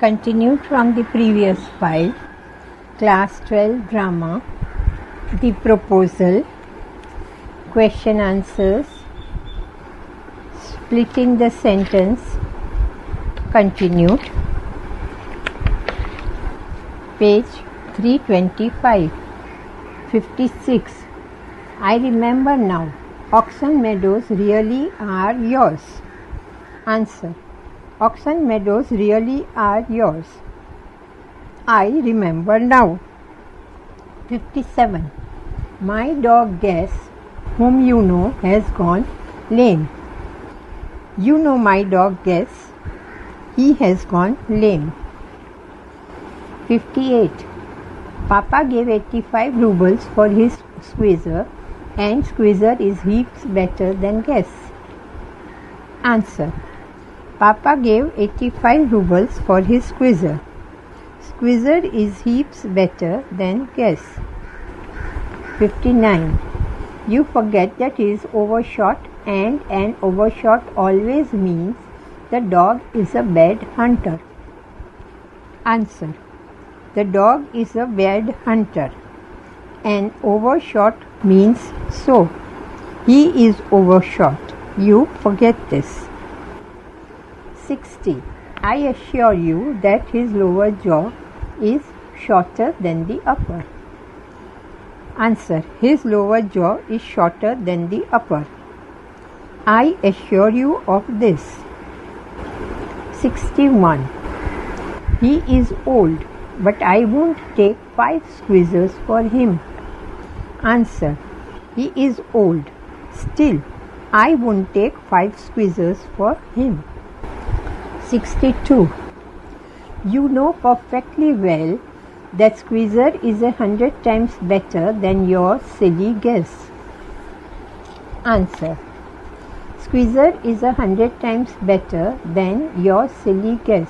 Continued from the previous file, Class 12 Drama, The Proposal, Question Answers, Splitting the Sentence, continued. Page 325, 56. I remember now. Oxon Meadows really are yours. Answer. Oxon Meadows really are yours. I remember now. 57. My dog Guess, whom you know, has gone lame. You know my dog Guess. He has gone lame. 58. Papa gave 85 rubles for his squeezer, and squeezer is heaps better than Guess. Answer. Papa gave 85 rubles for his squeezer. Squeezer is heaps better than Guess. 59. You forget that he is overshot, and an overshot always means the dog is a bad hunter. Answer. The dog is a bad hunter. An overshot means so. He is overshot. You forget this. 60. I assure you that his lower jaw is shorter than the upper. Answer. His lower jaw is shorter than the upper. I assure you of this. 61. He is old, but I won't take 5 squeezers for him. Answer. He is old. Still, I won't take 5 squeezers for him. 62. You know perfectly well that squeezer is 100 times better than your silly guess. Answer. Squeezer is 100 times better than your silly guess.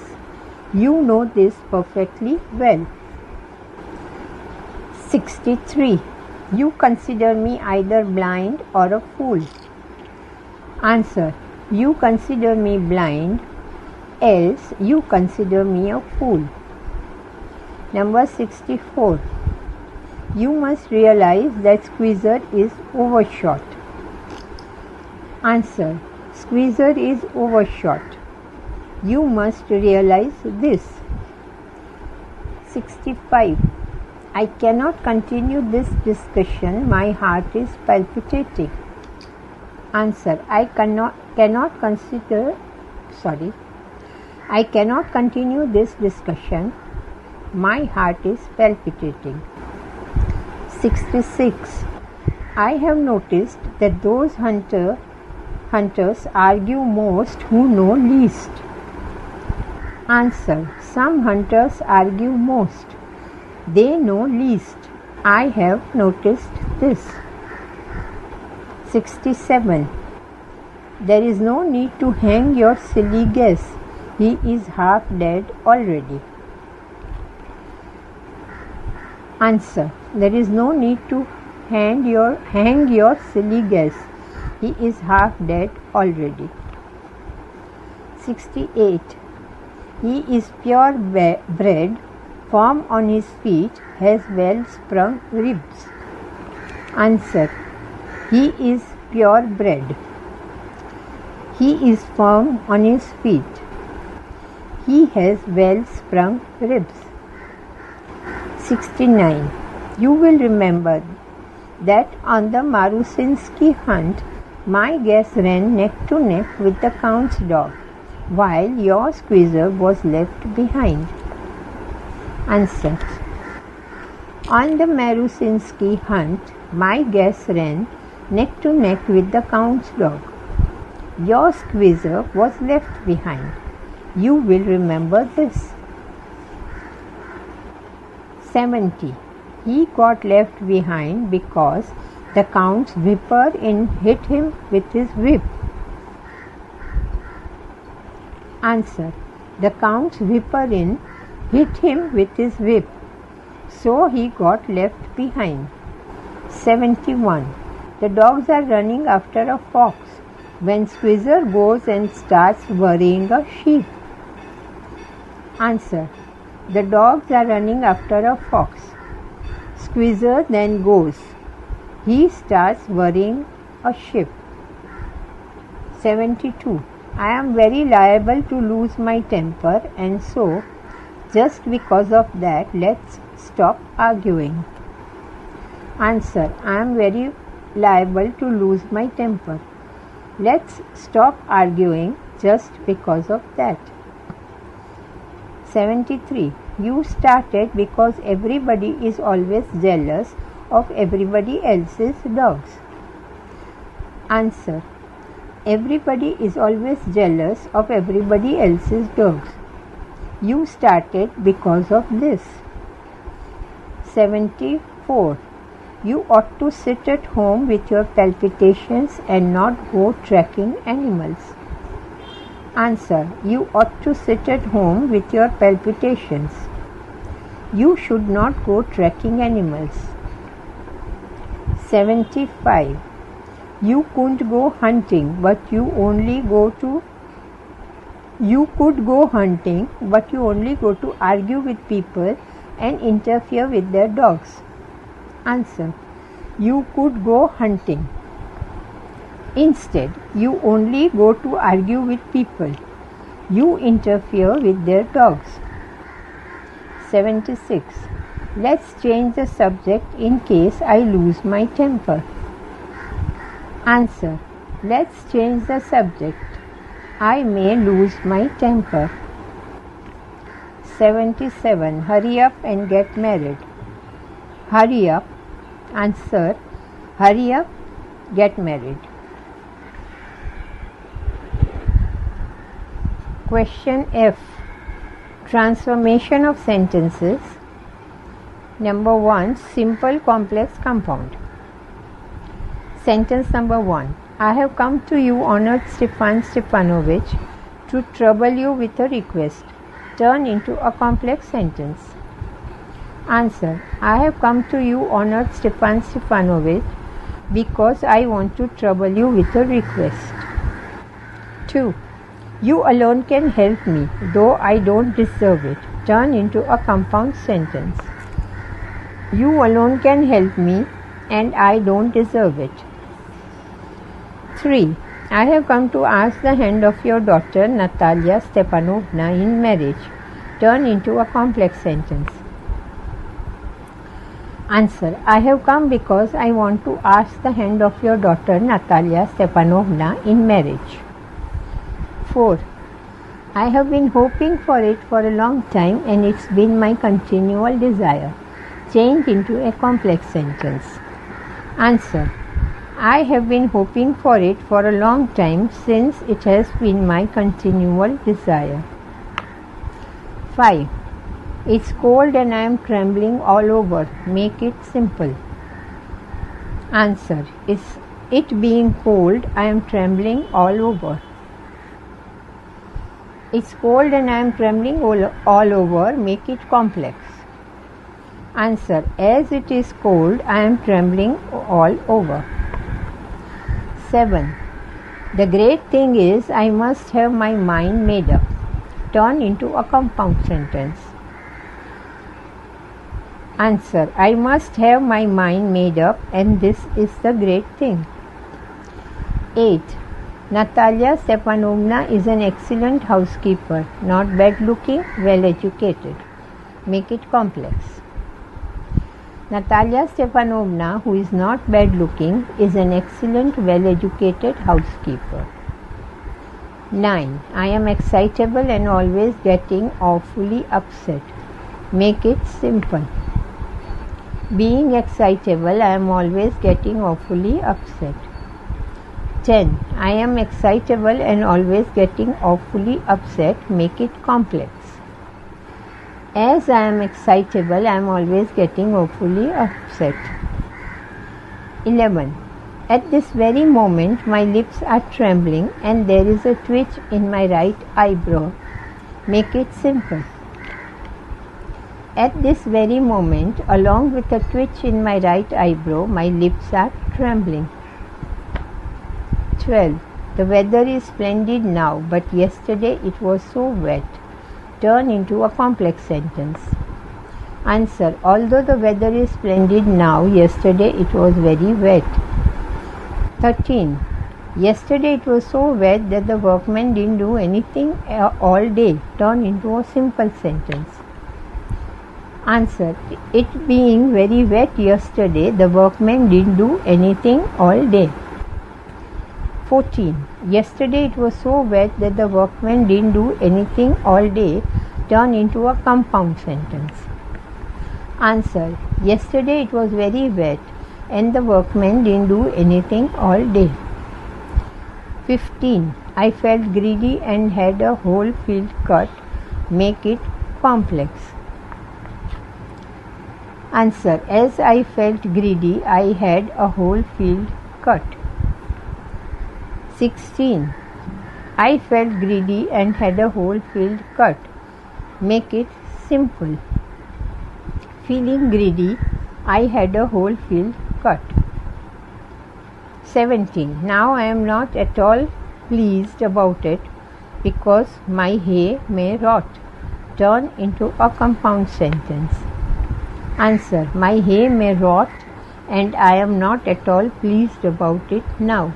You know this perfectly well. 63. You consider me either blind or a fool. Answer. You consider me blind, else you consider me a fool. Number 64. You must realize that squeezer is overshot. Answer. Squeezer is overshot. You must realize this. 65. I cannot continue this discussion. My heart is palpitating. Answer. I cannot continue this discussion. My heart is palpitating. 66. I have noticed that those hunters argue most who know least. Answer. Some hunters argue most. They know least. I have noticed this. 67. There is no need to hang your silly guess. He is half dead already. Answer. There is no need to hang your silly guess. He is half dead already. 68. He is pure bred, firm on his feet, has well sprung ribs. Answer. He is pure bred. He is firm on his feet. He has well sprung ribs. 69. You will remember that on the Marusinski hunt, my guess ran neck to neck with the Count's dog, while your squeezer was left behind. Answer. On the Marusinski hunt, my guess ran neck to neck with the Count's dog. Your squeezer was left behind. You will remember this. 70. He got left behind because the Count's whipper hit him with his whip. Answer. The Count's whipper hit him with his whip, so he got left behind. 71. The dogs are running after a fox when Squeezer goes and starts worrying a sheep. Answer. The dogs are running after a fox. Squeezer then goes. He starts worrying a ship. 72. I am very liable to lose my temper, and so, just because of that, let's stop arguing. Answer. I am very liable to lose my temper. Let's stop arguing just because of that. 73. You started because everybody is always jealous of everybody else's dogs. Answer. Everybody is always jealous of everybody else's dogs. You started because of this. 74. You ought to sit at home with your palpitations and not go tracking animals. Answer. You ought to sit at home with your palpitations. You should not go tracking animals. 75. You couldn't go hunting, but you could go hunting, but you only go to argue with people and interfere with their dogs. Answer. You could go hunting. Instead, you only go to argue with people. You interfere with their dogs. 76. Let's change the subject in case I lose my temper. Answer. Let's change the subject. I may lose my temper. 77. Hurry up and get married. Hurry up. Answer. Hurry up, get married. Question F. Transformation of sentences. Number 1. Simple complex compound. Sentence number 1. I have come to you, honored Stefan Stepanovich, to trouble you with a request. Turn into a complex sentence. Answer. I have come to you, honored Stefan Stepanovich, because I want to trouble you with a request. 2. You alone can help me, though I don't deserve it. Turn into a compound sentence. You alone can help me, and I don't deserve it. 3. I have come to ask the hand of your daughter Natalia Stepanovna in marriage. Turn into a complex sentence. Answer. I have come because I want to ask the hand of your daughter Natalia Stepanovna in marriage. 4. I have been hoping for it for a long time, and it's been my continual desire. Change into a complex sentence. Answer. I have been hoping for it for a long time, since it has been my continual desire. 5. It's cold and I am trembling all over. Make it simple. Answer. Is it being cold, I am trembling all over. It's cold and I am trembling all over. Make it complex. Answer. As it is cold, I am trembling all over. 7. The great thing is I must have my mind made up. Turn into a compound sentence. Answer. I must have my mind made up, and this is the great thing. 8. Natalia Stepanovna is an excellent housekeeper, not bad looking, well educated. Make it complex. Natalia Stepanovna, who is not bad looking, is an excellent, well educated housekeeper. 9. I am excitable and always getting awfully upset. Make it simple. Being excitable, I am always getting awfully upset. 10. I am excitable and always getting awfully upset. Make it complex. As I am excitable, I am always getting awfully upset. 11. At this very moment, my lips are trembling and there is a twitch in my right eyebrow. Make it simple. At this very moment, along with a twitch in my right eyebrow, my lips are trembling. 12. The weather is splendid now, but yesterday it was so wet. Turn into a complex sentence. Answer. Although the weather is splendid now, yesterday it was very wet. 13. Yesterday it was so wet that the workmen didn't do anything all day. Turn into a simple sentence. Answer. It being very wet yesterday, the workmen didn't do anything all day. 14. Yesterday it was so wet that the workmen didn't do anything all day. Turn into a compound sentence. Answer. Yesterday it was very wet and the workmen didn't do anything all day. 15. I felt greedy and had a whole field cut. Make it complex. Answer. As I felt greedy, I had a whole field cut. 16. I felt greedy and had a whole field cut. Make it simple. Feeling greedy, I had a whole field cut. 17. Now I am not at all pleased about it because my hay may rot. Turn into a compound sentence. Answer. My hay may rot and I am not at all pleased about it now.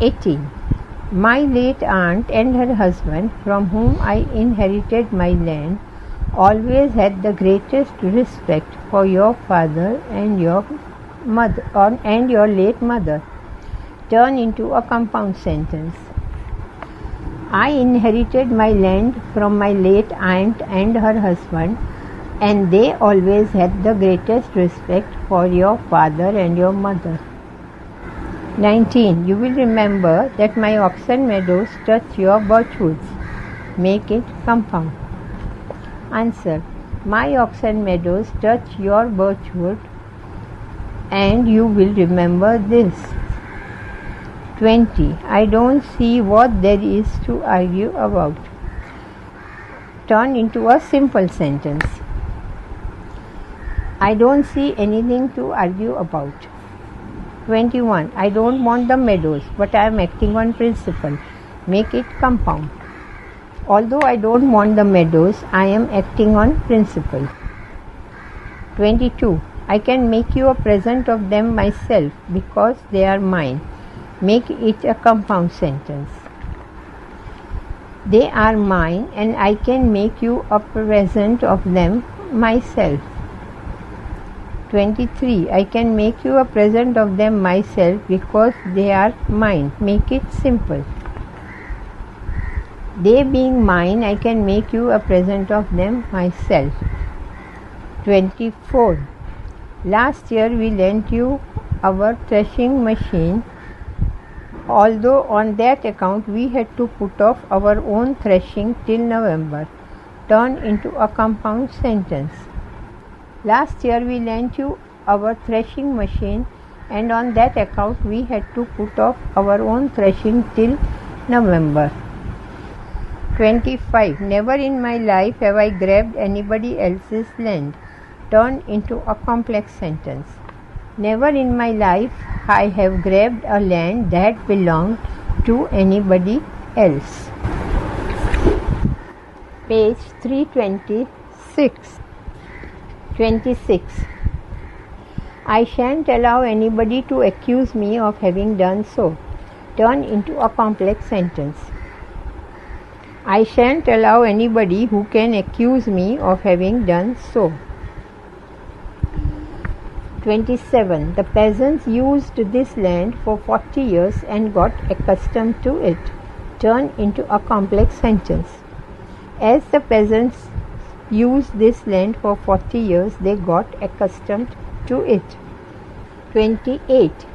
18. My late aunt and her husband, from whom I inherited my land, always had the greatest respect for your father and your mother and your late mother. Turn into a compound sentence. I inherited my land from my late aunt and her husband, and they always had the greatest respect for your father and your mother. 19. You will remember that my oxen meadows touch your birchwoods. Make it compound. Answer. My oxen meadows touch your birchwood, and you will remember this. 20. I don't see what there is to argue about. Turn into a simple sentence. I don't see anything to argue about. 21. I don't want the meadows, but I am acting on principle. Make it compound. Although I don't want the meadows, I am acting on principle. 22. I can make you a present of them myself because they are mine. Make it a compound sentence. They are mine and I can make you a present of them myself. 23. I can make you a present of them myself because they are mine. Make it simple. They being mine, I can make you a present of them myself. 24. Last year we lent you our threshing machine, although on that account we had to put off our own threshing till November. Turn into a compound sentence. Last year we lent you our threshing machine, and on that account we had to put off our own threshing till November. 25. Never in my life have I grabbed anybody else's land. Turn into a complex sentence. Never in my life I have grabbed a land that belonged to anybody else. Page 326. 26. I shan't allow anybody to accuse me of having done so. Turn into a complex sentence. I shan't allow anybody who can accuse me of having done so. 27. The peasants used this land for 40 years and got accustomed to it. Turn into a complex sentence. As the peasants used this land for 40 years, they got accustomed to it. 28.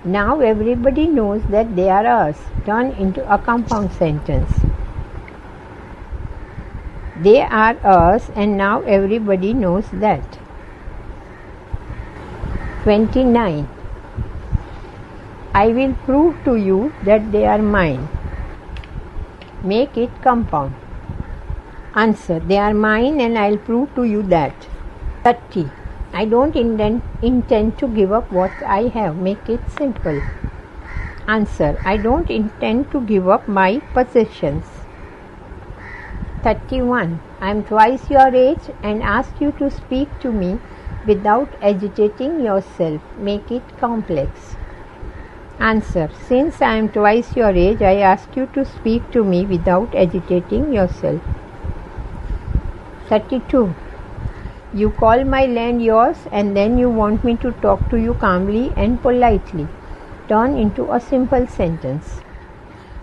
Now everybody knows that they are ours. Turn into a compound sentence. They are ours and now everybody knows that. 29. I will prove to you that they are mine. Make it compound. Answer. They are mine and I will prove to you that. 30. I don't intend to give up what I have. Make it simple. Answer. I don't intend to give up my possessions. 31. I am twice your age and ask you to speak to me without agitating yourself. Make it complex. Answer. Since I am twice your age, I ask you to speak to me without agitating yourself. 32. You call my land yours and then you want me to talk to you calmly and politely. Turn into a simple sentence.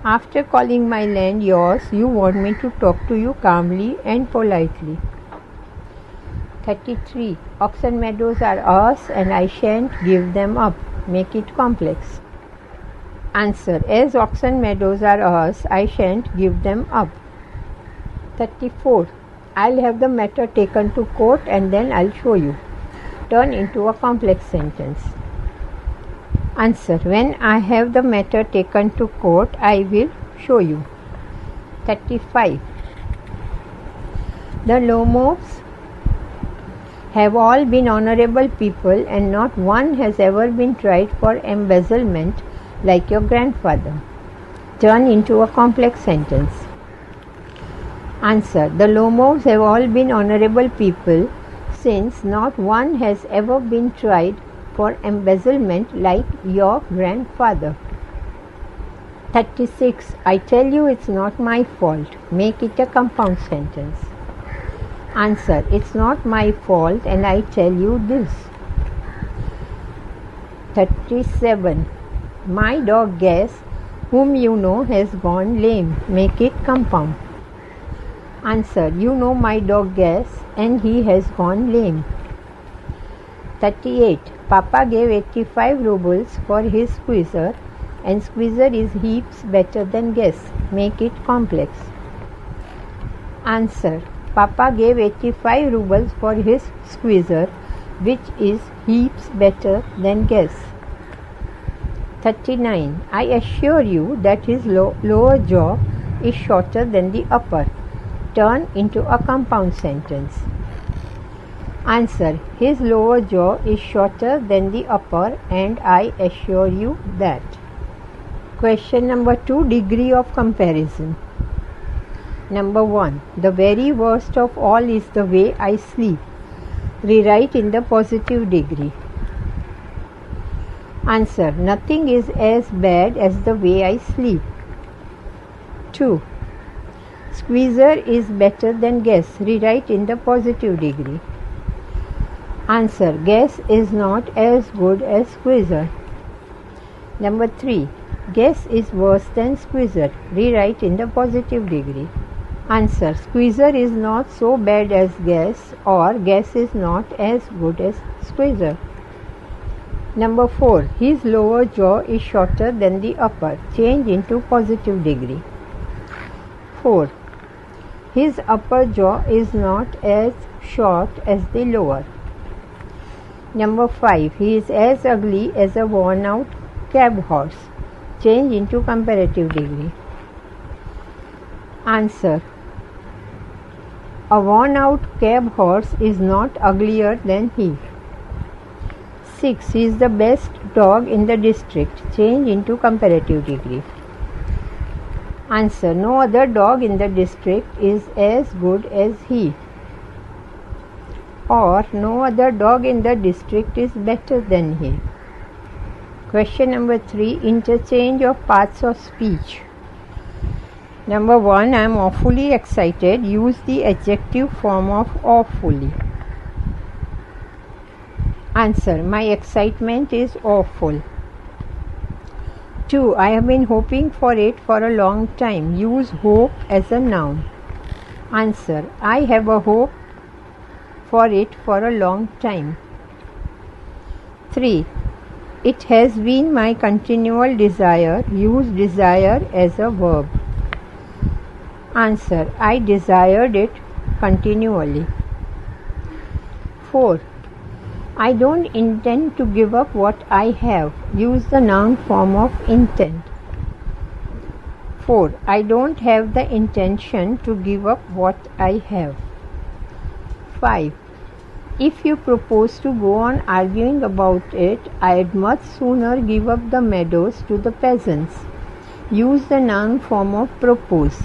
After calling my land yours, you want me to talk to you calmly and politely. 33. Oxen meadows are ours and I shan't give them up. Make it complex. Answer. As oxen meadows are ours, I shan't give them up. 34. I'll have the matter taken to court and then I'll show you. Turn into a complex sentence. Answer. When I have the matter taken to court, I will show you. 35. The Lomos have all been honorable people and not one has ever been tried for embezzlement like your grandfather. Turn into a complex sentence. Answer. The Lomos have all been honorable people since not one has ever been tried for embezzlement like your grandfather. 36. I tell you it's not my fault. Make it a compound sentence. Answer. It's not my fault and I tell you this. 37. My dog Guess, whom you know, has gone lame. Make it compound. Answer. You know my dog Guess and he has gone lame. 38. Papa gave 85 rubles for his squeezer and squeezer is heaps better than Guess. Make it complex. Answer. Papa gave 85 rubles for his squeezer which is heaps better than Guess. 39. I assure you that his lower jaw is shorter than the upper. Turn into a compound sentence. Answer. His lower jaw is shorter than the upper and I assure you that. Question number 2. Degree of comparison. Number 1. The very worst of all is the way I sleep. Rewrite in the positive degree. Answer. Nothing is as bad as the way I sleep. 2. Squeezer is better than Guess. Rewrite in the positive degree. Answer. Guess is not as good as Squeezer. Number 3. Guess is worse than Squeezer. Rewrite in the positive degree. Answer. Squeezer is not so bad as Guess or Guess is not as good as Squeezer. Number 4. His lower jaw is shorter than the upper. Change into positive degree. 4. His upper jaw is not as short as the lower. Number 5. He is as ugly as a worn out cab horse. Change into comparative degree. Answer. A worn out cab horse is not uglier than he. 6. He is the best dog in the district. Change into comparative degree. Answer. No other dog in the district is as good as he. Or no other dog in the district is better than he. Question number 3. Interchange of parts of speech. Number 1. I am awfully excited. Use the adjective form of awfully. Answer. My excitement is awful. 2. I have been hoping for it for a long time. Use hope as a noun. Answer. I have a hope for it for a long time. 3. It has been my continual desire. Use desire as a verb. Answer. I desired it continually. 4. I don't intend to give up what I have. Use the noun form of intend. 4. I don't have the intention to give up what I have. 5. If you propose to go on arguing about it, I'd much sooner give up the meadows to the peasants. Use the noun form of propose.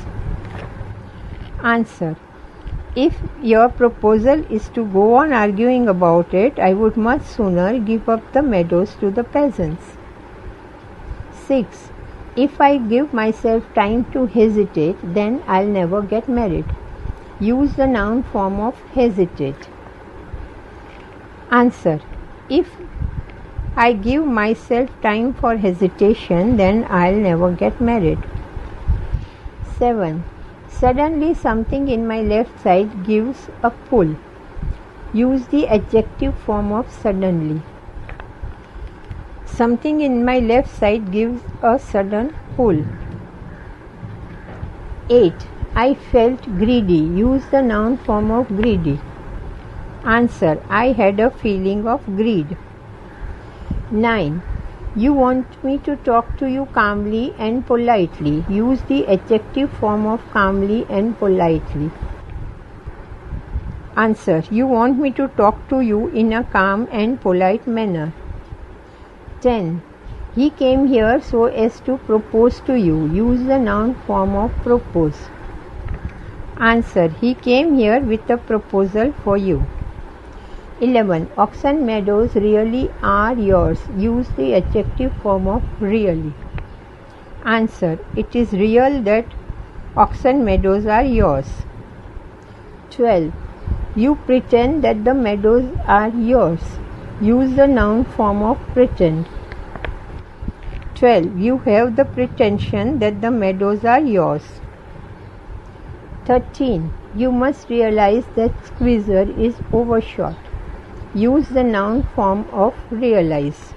Answer. If your proposal is to go on arguing about it, I would much sooner give up the meadows to the peasants. 6. If I give myself time to hesitate, then I'll never get married. Use the noun form of hesitate. Answer. If I give myself time for hesitation, then I'll never get married. 7. Suddenly something in my left side gives a pull. Use the adjective form of suddenly. Something in my left side gives a sudden pull. 8. I felt greedy. Use the noun form of greedy. Answer. I had a feeling of greed. 9. You want me to talk to you calmly and politely. Use the adjective form of calmly and politely. Answer. You want me to talk to you in a calm and polite manner. 10. He came here so as to propose to you. Use the noun form of propose. Answer. He came here with a proposal for you. 11. Oxen meadows really are yours. Use the adjective form of really. Answer. It is real that oxen meadows are yours. 12. You pretend that the meadows are yours. Use the noun form of pretend. 12. You have the pretension that the meadows are yours. 13. You must realize that squeezer is overshot. Use the noun form of realize.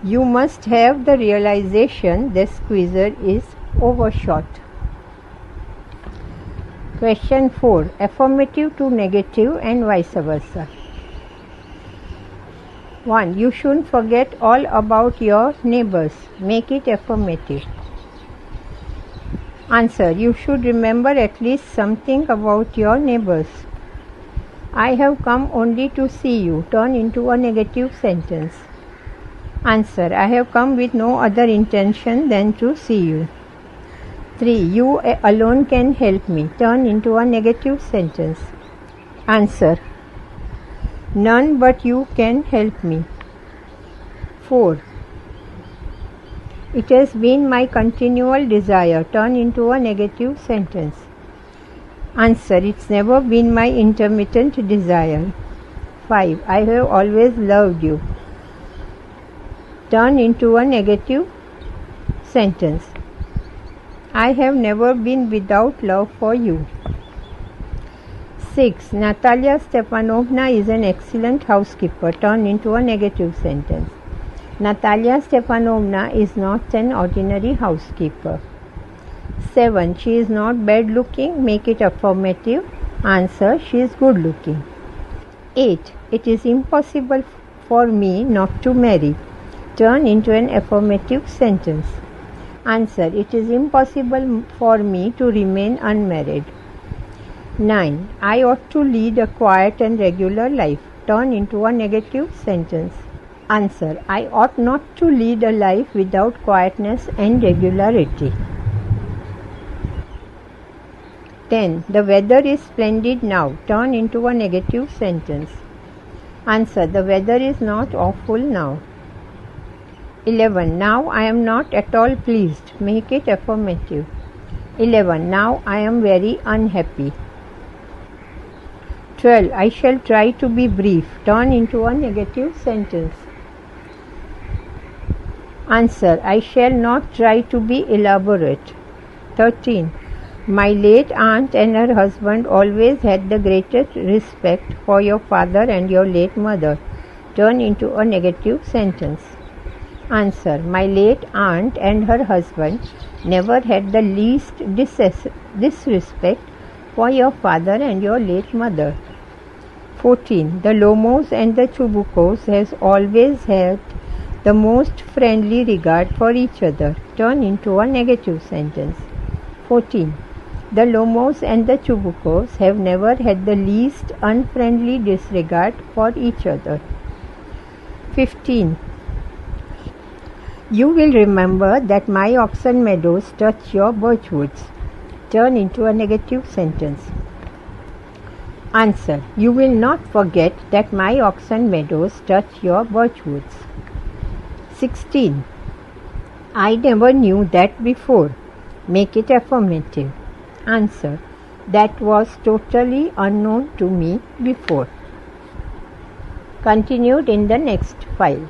You must have the realization that squeezer is overshot. Question 4. Affirmative to negative and vice versa. 1. You shouldn't forget all about your neighbors. Make it affirmative. Answer. You should remember at least something about your neighbors. I have come only to see you. Turn into a negative sentence. Answer. I have come with no other intention than to see you. 3. You alone can help me. Turn into a negative sentence. Answer. None but you can help me. 4. It has been my continual desire. Turn into a negative sentence. Answer. It's never been my intermittent desire. 5. I have always loved you. Turn into a negative sentence. I have never been without love for you. 6. Natalia Stepanovna is an excellent housekeeper. Turn into a negative sentence. Natalia Stepanovna is not an ordinary housekeeper. 7. She is not bad looking. Make it affirmative. Answer. She is good looking. 8. It is impossible for me not to marry. Turn into an affirmative sentence. Answer. It is impossible for me to remain unmarried. 9. I ought to lead a quiet and regular life. Turn into a negative sentence. Answer. I ought not to lead a life without quietness and regularity. 10. The weather is splendid now. Turn into a negative sentence. Answer. The weather is not awful now. 11. Now I am not at all pleased. Make it affirmative. 11. Now I am very unhappy. 12. I shall try to be brief. Turn into a negative sentence. Answer. I shall not try to be elaborate. 13. My late aunt and her husband always had the greatest respect for your father and your late mother. Turn into a negative sentence. Answer. My late aunt and her husband never had the least disrespect for your father and your late mother. 14. The Lomos and the Chubukos has always had the most friendly regard for each other. Turn into a negative sentence. 14. The Lomos and the Chubukos have never had the least unfriendly disregard for each other. 15. You will remember that my oxen meadows touch your birch woods. turn into a negative sentence. Answer. You will not forget that my oxen meadows touch your birch woods. 16. I never knew that before. Make it affirmative. Answer. That was totally unknown to me before. Continued in the next file.